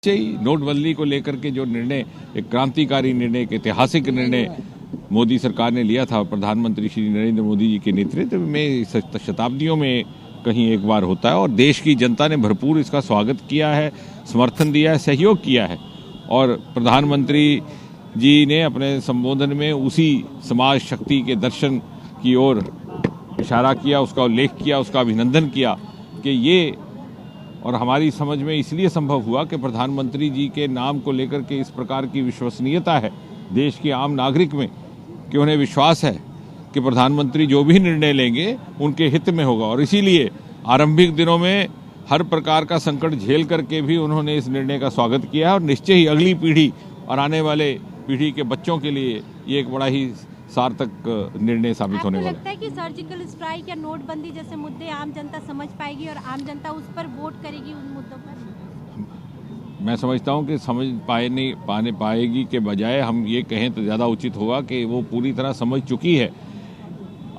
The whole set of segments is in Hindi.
नोटबंदी को लेकर के जो निर्णय, एक क्रांतिकारी निर्णय, एक ऐतिहासिक निर्णय मोदी सरकार ने लिया था, प्रधानमंत्री श्री नरेंद्र मोदी जी के नेतृत्व में शताब्दियों में कहीं एक बार होता है और देश की जनता ने भरपूर इसका स्वागत किया है, समर्थन दिया है, सहयोग किया है। और प्रधानमंत्री जी ने अपने संबोधन में उसी समाज शक्ति के दर्शन की ओर इशारा किया, उसका उल्लेख किया, उसका अभिनंदन किया कि ये और हमारी समझ में इसलिए संभव हुआ कि प्रधानमंत्री जी के नाम को लेकर के इस प्रकार की विश्वसनीयता है देश के आम नागरिक में कि उन्हें विश्वास है कि प्रधानमंत्री जो भी निर्णय लेंगे उनके हित में होगा। और इसीलिए आरंभिक दिनों में हर प्रकार का संकट झेल करके भी उन्होंने इस निर्णय का स्वागत किया और निश्चय ही अगली पीढ़ी और आने वाले पीढ़ी के बच्चों के लिए ये एक बड़ा ही सार्थक निर्णय साबित होने वाला है। लगता है कि सर्जिकल स्ट्राइक या नोटबंदी जैसे मुद्दे आम जनता समझ पाएगी और आम जनता उस पर वोट करेगी उन मुद्दों पर? मैं समझता हूं कि समझ पाएगी के बजाय हम ये कहें तो ज़्यादा उचित होगा कि वो पूरी तरह समझ चुकी है।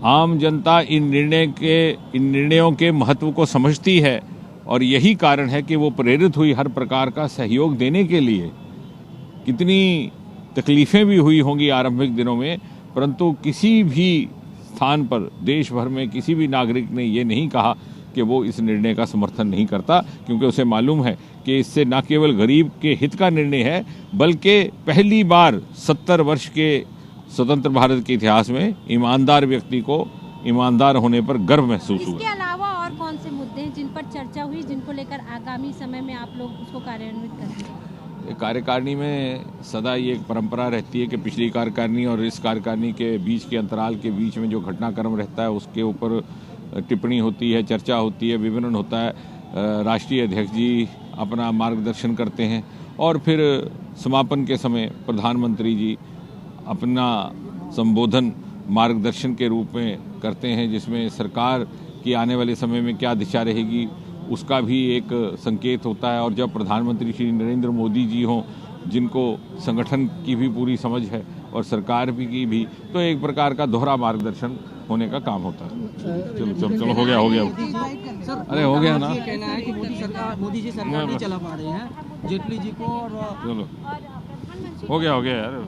आम जनता इन निर्णयों के महत्व को समझती है और यही कारण है कि वो प्रेरित हुई हर प्रकार का सहयोग देने के लिए। कितनी तकलीफें भी हुई होंगी आरंभिक दिनों में, परंतु किसी भी स्थान पर देश भर में किसी भी नागरिक ने ये नहीं कहा कि वो इस निर्णय का समर्थन नहीं करता, क्योंकि उसे मालूम है कि इससे न केवल गरीब के हित का निर्णय है बल्कि पहली बार 70 वर्ष के स्वतंत्र भारत के इतिहास में ईमानदार व्यक्ति को ईमानदार होने पर गर्व महसूस हुआ। इसके अलावा और कौन से मुद्दे हैं जिन पर चर्चा हुई, जिनको लेकर आगामी समय में आप लोग उसको कार्यान्वित करेंगे? कार्यकारिणी में सदा ये एक परंपरा रहती है कि पिछली कार्यकारिणी और इस कार्यकारिणी के बीच के अंतराल के बीच में जो घटनाक्रम रहता है उसके ऊपर टिप्पणी होती है, चर्चा होती है, विवरण होता है। राष्ट्रीय अध्यक्ष जी अपना मार्गदर्शन करते हैं और फिर समापन के समय प्रधानमंत्री जी अपना संबोधन मार्गदर्शन के रूप में करते हैं, जिसमें सरकार की आने वाले समय में क्या दिशा रहेगी उसका भी एक संकेत होता है। और जब प्रधानमंत्री श्री नरेंद्र मोदी जी हों, जिनको संगठन की भी पूरी समझ है और सरकार की भी, तो एक प्रकार का दोहरा मार्गदर्शन होने का काम होता है। चलो हो गया अरे हो गया ना। कहना है कि मोदी जी सरकार नहीं चला पा रहे हैं, जेटली जी को और चलो हो गया यार।